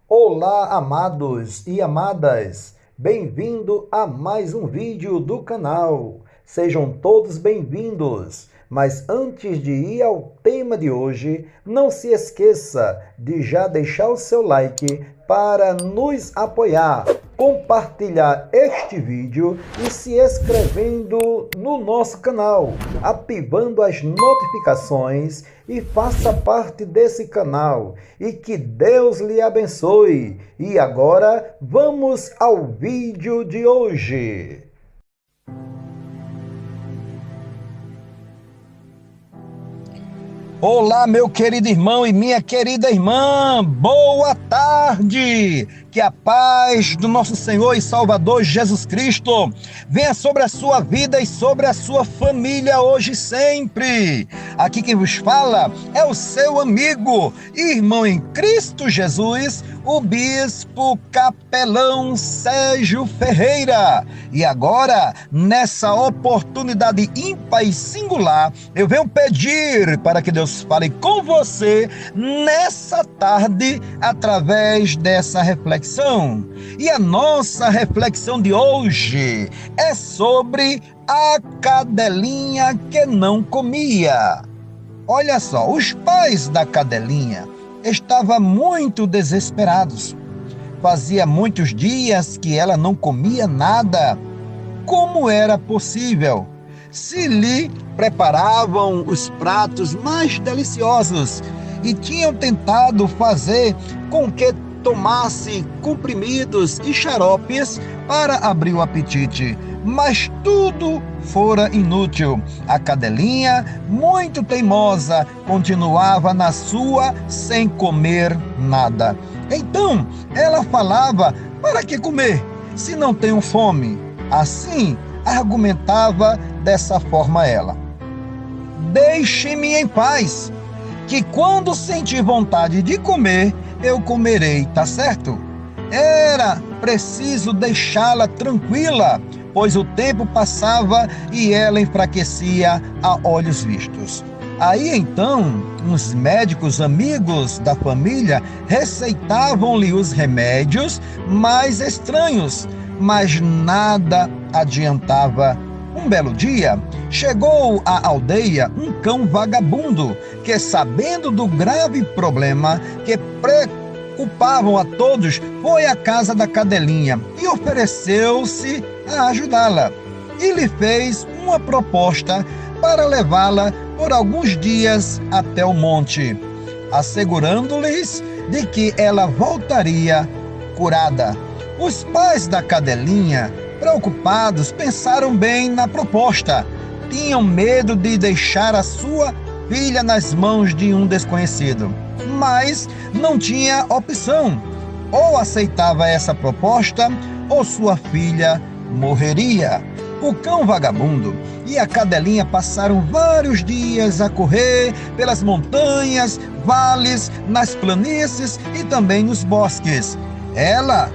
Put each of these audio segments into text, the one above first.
Olá, amados e amadas! Bem-vindo a mais um vídeo do canal. Sejam todos bem-vindos. Mas antes de ir ao tema de hoje, não se esqueça de já deixar o seu like para nos apoiar, compartilhar este vídeo e se inscrevendo no nosso canal, ativando as notificações e faça parte desse canal. E que Deus lhe abençoe. E agora vamos ao vídeo de hoje. Olá, meu querido irmão e minha querida irmã, boa tarde! Que a paz do nosso Senhor e Salvador Jesus Cristo venha sobre a sua vida e sobre a sua família hoje e sempre. Aqui quem vos fala é o seu amigo, irmão em Cristo Jesus, o Bispo Capelão Sérgio Ferreira. E agora, nessa oportunidade ímpar e singular, eu venho pedir para que Deus fale com você nessa tarde através dessa reflexão. E a nossa reflexão de hoje é sobre a cadelinha que não comia. Olha só, os pais da cadelinha estavam muito desesperados. Fazia muitos dias que ela não comia nada. Como era possível? Se lhe preparavam os pratos mais deliciosos e tinham tentado fazer com que tomasse comprimidos e xaropes para abrir o apetite, mas tudo fora inútil. A cadelinha, muito teimosa, continuava na sua sem comer nada. Então ela falava: para que comer se não tenho fome? Assim argumentava dessa forma ela. Deixe-me em paz, que quando sentir vontade de comer, eu comerei, tá certo? Era preciso deixá-la tranquila, pois o tempo passava e ela enfraquecia a olhos vistos. Aí então, uns médicos amigos da família receitavam-lhe os remédios mais estranhos, mas nada adiantava. Um belo dia, chegou à aldeia um cão vagabundo que, sabendo do grave problema que preocupavam a todos, foi à casa da cadelinha e ofereceu-se a ajudá-la. E lhe fez uma proposta para levá-la por alguns dias até o monte, assegurando-lhes de que ela voltaria curada. Os pais da cadelinha, preocupados, pensaram bem na proposta. Tinham medo de deixar a sua filha nas mãos de um desconhecido, mas não tinha opção. Ou aceitava essa proposta, ou sua filha morreria. O cão vagabundo e a cadelinha passaram vários dias a correr pelas montanhas, vales, nas planícies e também nos bosques. Ela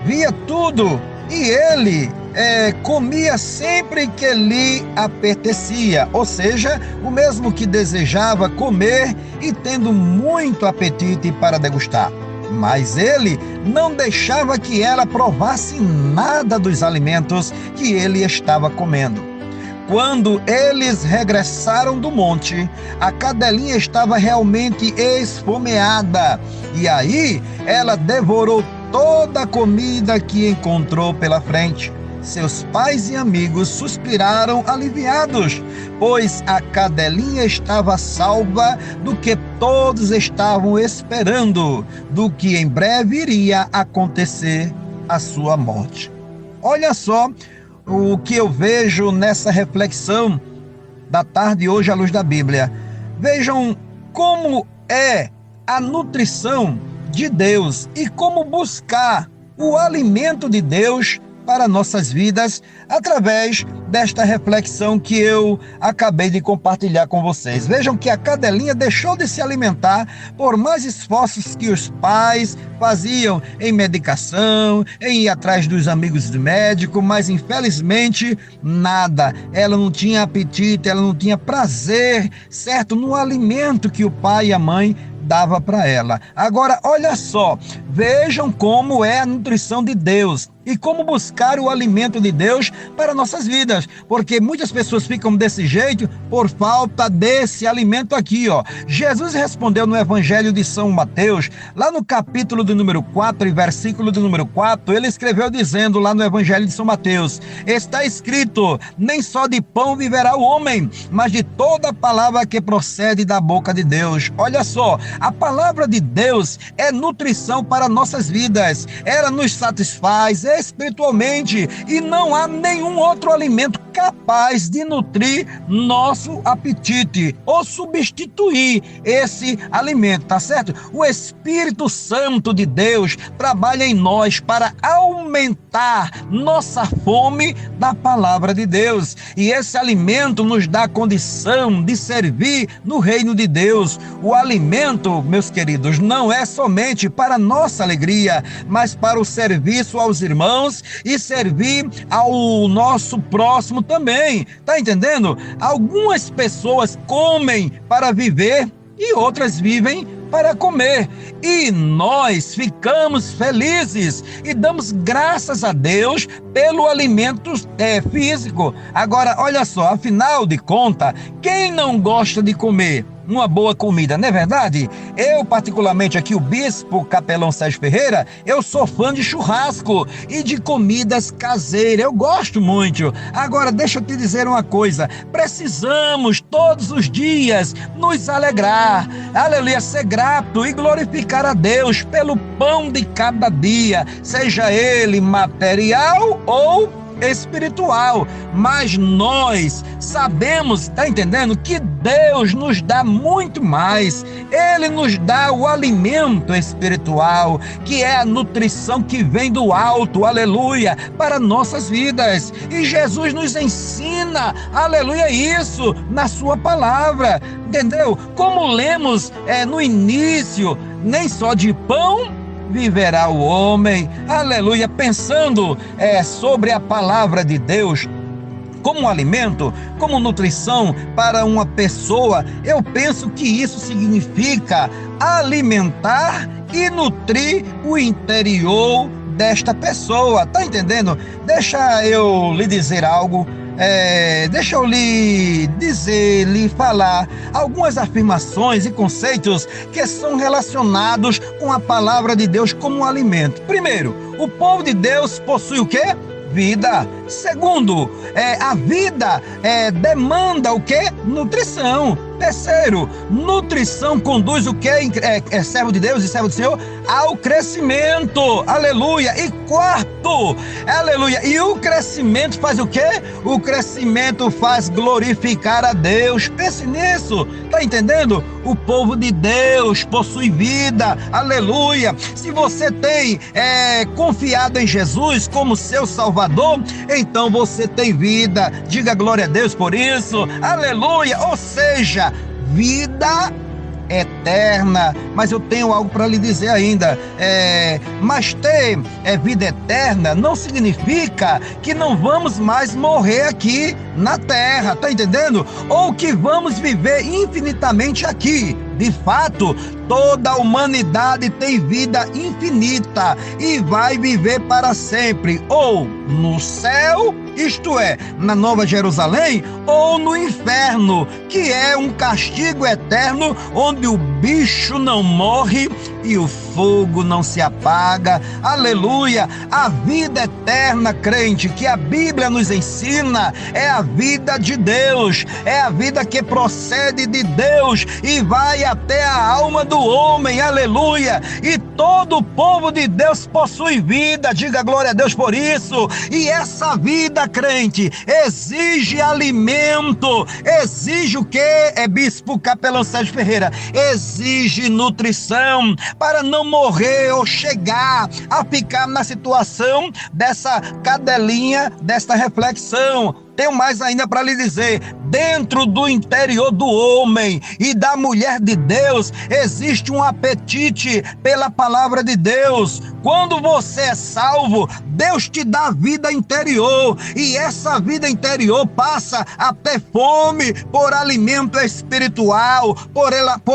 via tudo e ele comia sempre que lhe apetecia, ou seja, o mesmo que desejava comer e tendo muito apetite para degustar. Mas ele não deixava que ela provasse nada dos alimentos que ele estava comendo. Quando eles regressaram do monte, a cadelinha estava realmente esfomeada e aí ela devorou toda a comida que encontrou pela frente. Seus pais e amigos suspiraram aliviados, pois a cadelinha estava salva do que todos estavam esperando, do que em breve iria acontecer a sua morte. Olha só o que eu vejo nessa reflexão da tarde hoje à luz da Bíblia. Vejam como é a nutrição de Deus e como buscar o alimento de Deus para nossas vidas através desta reflexão que eu acabei de compartilhar com vocês. Vejam que a cadelinha deixou de se alimentar por mais esforços que os pais faziam em medicação, em ir atrás dos amigos do médico, mas infelizmente nada. Ela não tinha apetite, ela não tinha prazer, certo, no alimento que o pai e a mãe dava para ela. Agora, olha só, vejam como é a nutrição de Deus e como buscar o alimento de Deus para nossas vidas, porque muitas pessoas ficam desse jeito por falta desse alimento aqui, ó. Jesus respondeu no Evangelho de São Mateus, lá no capítulo de número 4 e versículo de número 4, ele escreveu dizendo lá no Evangelho de São Mateus: está escrito, nem só de pão viverá o homem, mas de toda palavra que procede da boca de Deus. Olha só, a palavra de Deus é nutrição para nossas vidas, ela nos satisfaz espiritualmente e não há nenhum outro alimento capaz de nutrir nosso apetite ou substituir esse alimento, tá certo? O Espírito Santo de Deus trabalha em nós para aumentar nossa fome da palavra de Deus, e esse alimento nos dá condição de servir no reino de Deus. O alimento, meus queridos, não é somente para nossa alegria, mas para o serviço aos irmãos e servir ao nosso próximo também, tá entendendo? Algumas pessoas comem para viver e outras vivem para comer, e nós ficamos felizes e damos graças a Deus pelo alimento físico. Agora, olha só, afinal de contas, quem não gosta de comer uma boa comida, não é verdade? Eu, particularmente aqui, o bispo capelão Sérgio Ferreira, eu sou fã de churrasco e de comidas caseiras, eu gosto muito. Agora, deixa eu te dizer uma coisa, precisamos todos os dias nos alegrar, aleluia, ser grato e glorificar a Deus pelo pão de cada dia, seja ele material ou espiritual, mas nós sabemos, tá entendendo, que Deus nos dá muito mais. Ele nos dá o alimento espiritual, que é a nutrição que vem do alto, aleluia, para nossas vidas, e Jesus nos ensina, aleluia, isso na sua palavra, entendeu? Como lemos no início, nem só de pão viverá o homem, aleluia, pensando sobre a palavra de Deus como alimento, como nutrição para uma pessoa, eu penso que isso significa alimentar e nutrir o interior desta pessoa, tá entendendo? Deixa eu lhe dizer algo. Deixa eu lhe falar algumas afirmações e conceitos que são relacionados com a palavra de Deus como um alimento. Primeiro, o povo de Deus possui o quê? Vida. Segundo, a vida demanda o quê? Nutrição. Terceiro, nutrição conduz o quê? Servo de Deus e servo do Senhor? Ao crescimento. Aleluia. E quarto, aleluia. E o crescimento faz o quê? O crescimento faz glorificar a Deus. Pense nisso. Tá entendendo? O povo de Deus possui vida. Aleluia. Se você tem confiado em Jesus como seu Salvador, então você tem vida. Diga glória a Deus por isso. Aleluia. Ou seja, vida eterna. Mas eu tenho algo para lhe dizer ainda. Mas ter vida eterna não significa que não vamos mais morrer aqui na terra, tá entendendo? Ou que vamos viver infinitamente aqui. De fato, toda a humanidade tem vida infinita e vai viver para sempre, ou no céu, isto é, na Nova Jerusalém, ou no inferno, que é um castigo eterno, onde o bicho não morre e o fogo não se apaga. Aleluia! A vida eterna, crente, que a Bíblia nos ensina, é a vida de Deus, é a vida que procede de Deus e vai até a alma do homem, aleluia, e todo o povo de Deus possui vida, diga glória a Deus por isso, e essa vida, crente, exige alimento, exige o que? Bispo capelão Sérgio Ferreira, exige nutrição, para não morrer ou chegar a ficar na situação dessa cadelinha, desta reflexão. Tenho mais ainda para lhe dizer, dentro do interior do homem e da mulher de Deus existe um apetite pela palavra de Deus. Quando você é salvo, Deus te dá vida interior, e essa vida interior passa a ter fome por alimento espiritual, por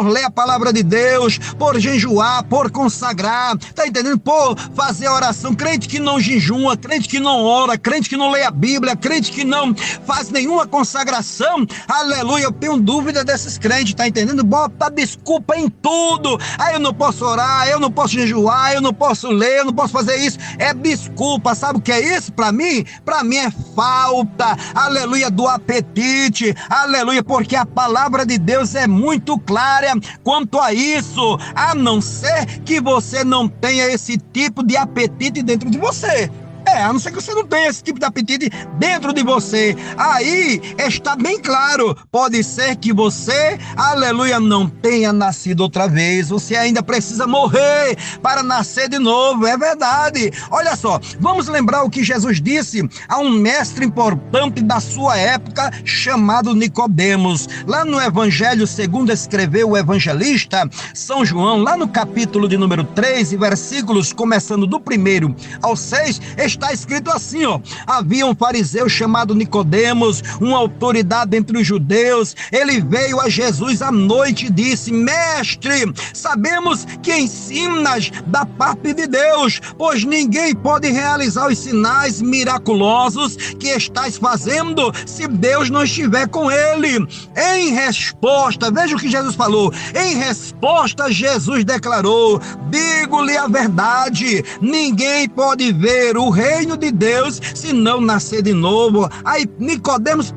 ler a palavra de Deus, por jejuar, por consagrar, tá entendendo? Por fazer oração. Crente que não jejua, crente que não ora, crente que não lê a Bíblia, crente que não faz nenhuma consagração, aleluia, eu tenho dúvida desses crentes, tá entendendo? Bota desculpa em tudo. Eu não posso orar, eu não posso jejuar, eu não posso ler, eu não posso fazer isso. É desculpa. Sabe o que é isso para mim? Para mim é falta, aleluia, do apetite, aleluia, porque a palavra de Deus é muito clara quanto a isso, a não ser que você não tenha esse tipo de apetite dentro de você. A não ser que você não tenha esse tipo de apetite dentro de você. Aí está bem claro, pode ser que você, aleluia, não tenha nascido outra vez. Você ainda precisa morrer para nascer de novo, é verdade. Olha só, vamos lembrar o que Jesus disse a um mestre importante da sua época chamado Nicodemos. Lá no Evangelho segundo escreveu o evangelista São João, lá no capítulo de número 3 e versículos começando do 1 ao 6, está escrito assim, havia um fariseu chamado Nicodemos, uma autoridade entre os judeus. Ele veio a Jesus à noite e disse: Mestre, sabemos que ensinas da parte de Deus, pois ninguém pode realizar os sinais miraculosos que estás fazendo se Deus não estiver com ele. Em resposta, veja o que Jesus falou. Em resposta, Jesus declarou: digo-lhe a verdade, ninguém pode ver o reino de Deus se não nascer de novo. Aí Nicodemos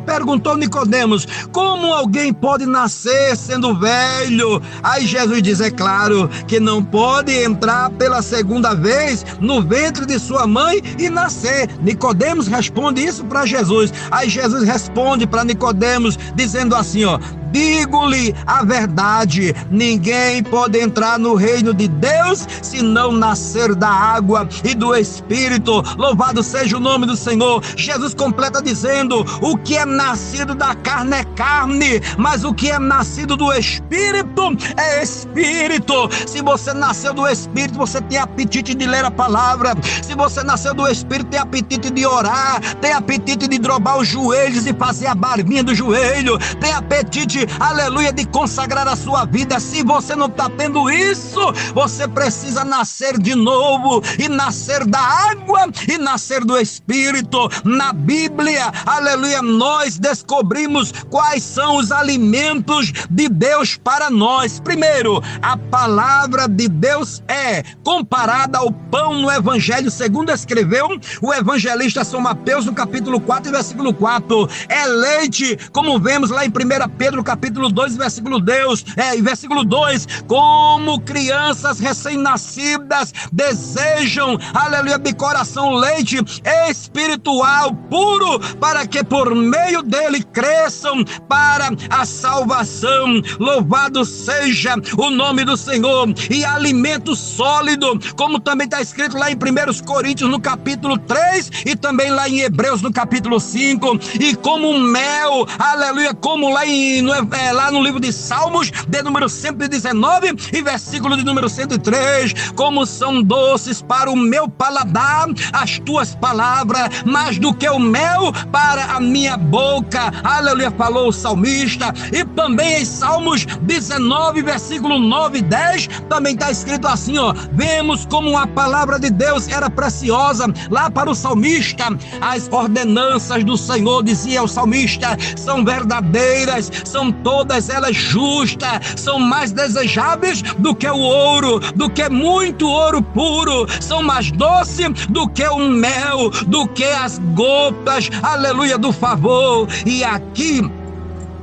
perguntou Nicodemos: como alguém pode nascer sendo velho? Aí Jesus diz: é claro que não pode entrar pela segunda vez no ventre de sua mãe e nascer. Nicodemos responde isso para Jesus. Aí Jesus responde para Nicodemos dizendo assim, digo-lhe a verdade, ninguém pode entrar no reino de Deus se não nascer da água e do Espírito. Louvado seja o nome do Senhor. Jesus completa dizendo: o que é nascido da carne é carne, mas o que é nascido do Espírito é Espírito. Se você nasceu do Espírito, você tem apetite de ler a palavra. Se você nasceu do Espírito, tem apetite de orar, tem apetite de dobrar os joelhos e fazer a barbinha do joelho, tem apetite, aleluia, de consagrar a sua vida. Se você não está tendo isso, você precisa nascer de novo, e nascer da água e nascer do Espírito. Na Bíblia, aleluia, nós descobrimos quais são os alimentos de Deus para nós. Primeiro, a palavra de Deus é comparada ao pão no Evangelho segundo escreveu o evangelista São Mateus, no capítulo 4 e versículo 4. É leite, como vemos lá em 1 Pedro capítulo 2, versículo 2, como crianças recém-nascidas desejam, aleluia, de coração leite espiritual puro, para que por meio dele cresçam para a salvação. Louvado seja o nome do Senhor. E alimento sólido, como também está escrito lá em 1 Coríntios no capítulo 3 e também lá em Hebreus no capítulo 5, e como mel, aleluia, como lá no livro de Salmos, de número 119 e versículo de número 103, como são doces para o meu paladar as tuas palavras, mais do que o mel para a minha boca, aleluia, falou o salmista. E também em Salmos 19, versículo 9 e 10, também está escrito assim, vemos como a palavra de Deus era preciosa lá para o salmista. As ordenanças do Senhor, dizia o salmista, são verdadeiras, são todas elas justas, são mais desejáveis do que o ouro, do que muito ouro puro, são mais doces do que o mel, do que as gotas, aleluia, do favor. E aqui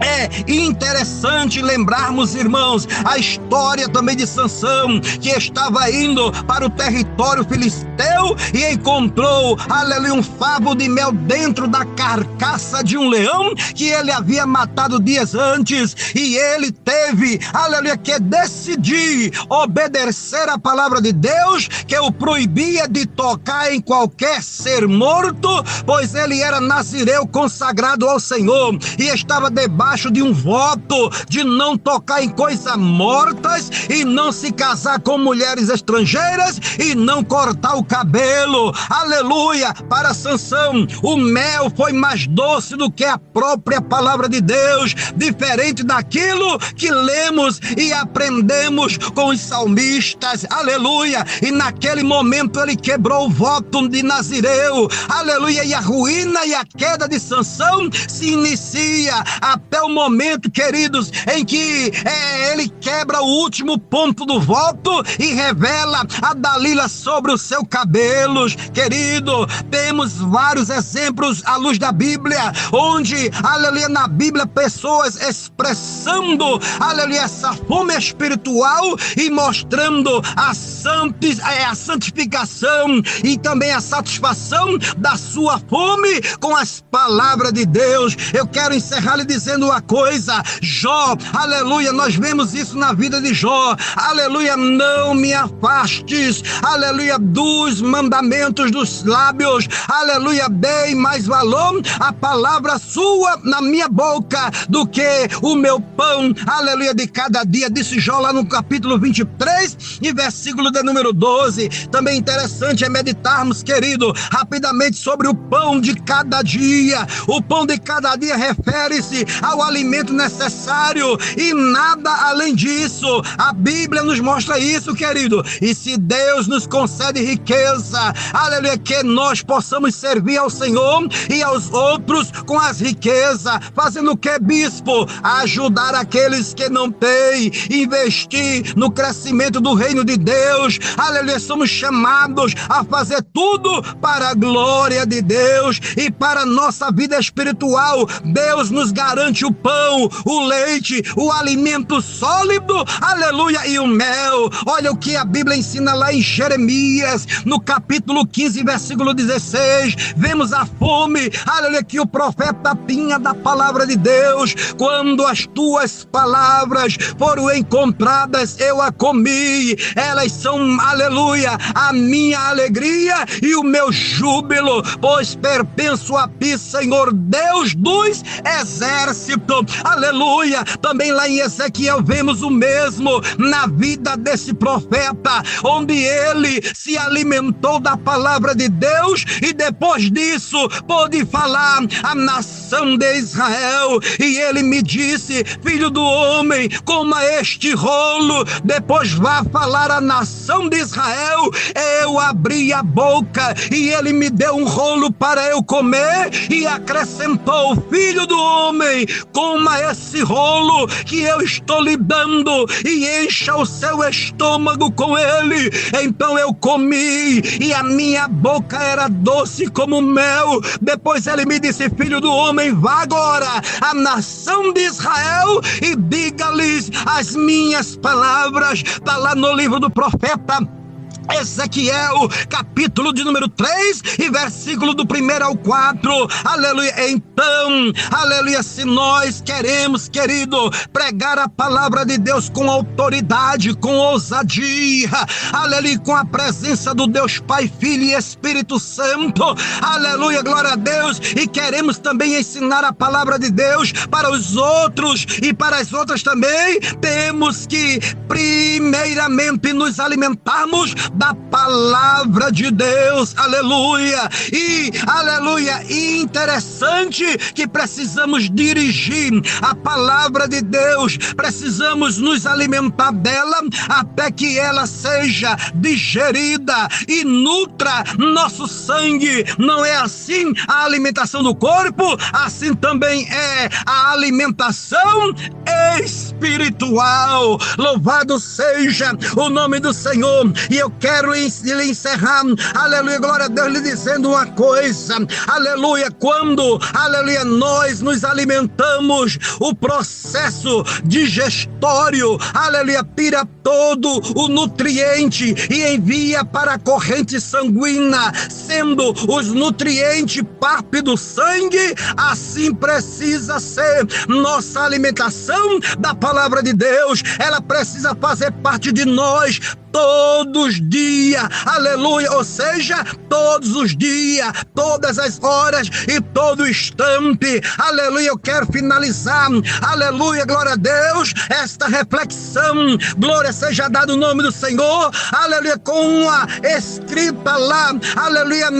É interessante lembrarmos, irmãos, a história também de Sansão, que estava indo para o território filisteu e encontrou, aleluia, um favo de mel dentro da carcaça de um leão que ele havia matado dias antes, e ele teve, aleluia, que decidir obedecer a palavra de Deus, que o proibia de tocar em qualquer ser morto, pois ele era nazireu consagrado ao Senhor e estava debaixo de um voto de não tocar em coisas mortas e não se casar com mulheres estrangeiras e não cortar o cabelo. Aleluia! Para Sansão, o mel foi mais doce do que a própria palavra de Deus, diferente daquilo que lemos e aprendemos com os salmistas. Aleluia! E naquele momento ele quebrou o voto de nazireu. Aleluia! E a ruína e a queda de Sansão se inicia até o momento, queridos, em que ele quebra o último ponto do voto e revela a Dalila sobre os seus cabelos. Querido, temos vários exemplos à luz da Bíblia, onde, aleluia, na Bíblia, pessoas expressando, aleluia, essa fome espiritual e mostrando a santificação e também a satisfação da sua fome com as palavras de Deus. Eu quero encerrar lhe dizendo uma coisa: Jó, aleluia, nós vemos isso na vida de Jó. Aleluia, não me afastes, aleluia, dos mandamentos dos lábios. Aleluia, dei mais valor à palavra sua na minha boca do que o meu pão, aleluia, de cada dia, disse Jó lá no capítulo 23 e versículo de número 12. Também interessante é meditarmos, querido, rapidamente sobre o pão de cada dia. O pão de cada dia refere-se ao alimento necessário e nada além disso. A Bíblia nos mostra isso, querido. E se Deus nos concede riqueza, aleluia, que nós possamos servir ao Senhor e aos outros com as riquezas, fazendo o que, bispo? Ajudar aqueles que não têm, investir no crescimento do reino de Deus. Aleluia, somos chamados a fazer tudo para a glória de Deus e para a nossa vida espiritual. Deus nos garante o pão, o leite, o alimento sólido, aleluia, e o mel. Olha o que a Bíblia ensina lá em Jeremias, no capítulo 15, versículo 16. Vemos a fome, aleluia, que o profeta tinha da palavra de Deus. Quando as tuas palavras foram encontradas, eu a comi. Elas são, aleluia, a minha alegria e o meu júbilo, pois pertenço a ti, Senhor Deus dos exércitos. Aleluia. Também lá em Ezequiel vemos o mesmo na vida desse profeta, onde ele se alimentou da palavra de Deus e depois disso pôde falar à nação de Israel. E ele me disse: filho do homem, coma este rolo, depois vá falar à nação de Israel. Eu abri a boca e ele me deu um rolo para eu comer e acrescentou: filho do homem, coma esse rolo que eu estou lhe dando e encha o seu estômago com ele. Então eu comi e a minha boca era doce como mel. Depois ele me disse: filho do homem, vá agora à nação de Israel e diga-lhes as minhas palavras. Está lá no livro do profeta Ezequiel, capítulo de número 3 e versículo do 1 ao 4. Aleluia. Então, aleluia, se nós queremos, querido, pregar a palavra de Deus com autoridade, com ousadia, aleluia, com a presença do Deus Pai, Filho e Espírito Santo, aleluia, glória a Deus, e queremos também ensinar a palavra de Deus para os outros e para as outras também, temos que primeiramente nos alimentarmos da palavra de Deus, aleluia. E, aleluia, interessante que precisamos dirigir a palavra de Deus, precisamos nos alimentar dela até que ela seja digerida e nutra nosso sangue. Não é assim a alimentação do corpo? Assim também é a alimentação espiritual. Louvado seja o nome do Senhor. E eu quero lhe encerrar, aleluia, glória a Deus, lhe dizendo uma coisa, aleluia, quando, aleluia, nós nos alimentamos, o processo digestório, aleluia, tira todo o nutriente e envia para a corrente sanguínea, sendo os nutrientes parte do sangue. Assim precisa ser nossa alimentação da palavra de Deus. Ela precisa fazer parte de nós todos os dias, aleluia, ou seja, todos os dias, todas as horas e todo instante, aleluia. Eu quero finalizar, aleluia, glória a Deus, esta reflexão, glória seja dado o nome do Senhor, aleluia, com uma escrita lá, aleluia,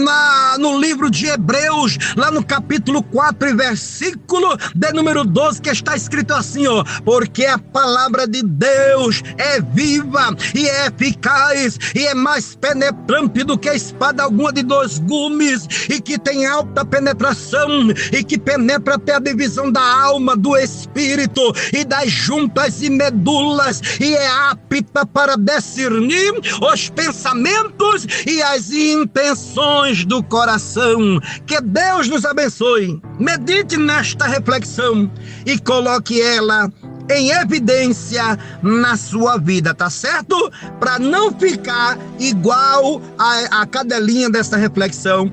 no livro de Hebreus, lá no capítulo 4 e versículo de número 12, que está escrito assim, ó: porque a palavra de Deus é viva e é eficaz e é mais penetrante do que a espada alguma de dois gumes, e que tem alta penetração e que penetra até a divisão da alma, do espírito e das juntas e medulas, e é apta para discernir os pensamentos e as intenções do coração. Que Deus nos abençoe. Medite nesta reflexão e coloque ela em evidência na sua vida, tá certo? Para não ficar igual a cadelinha dessa reflexão.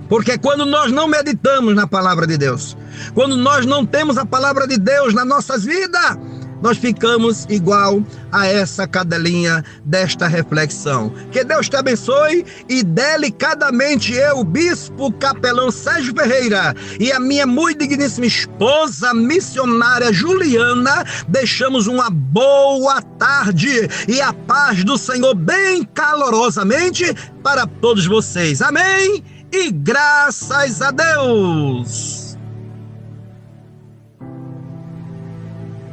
Porque quando nós não meditamos na palavra de Deus, quando nós não temos a palavra de Deus nas nossas vidas, nós ficamos igual a essa cadelinha desta reflexão. Que Deus te abençoe, e delicadamente eu, bispo capelão Sérgio Ferreira, e a minha muito digníssima esposa missionária Juliana, deixamos uma boa tarde e a paz do Senhor bem calorosamente para todos vocês. Amém? E graças a Deus!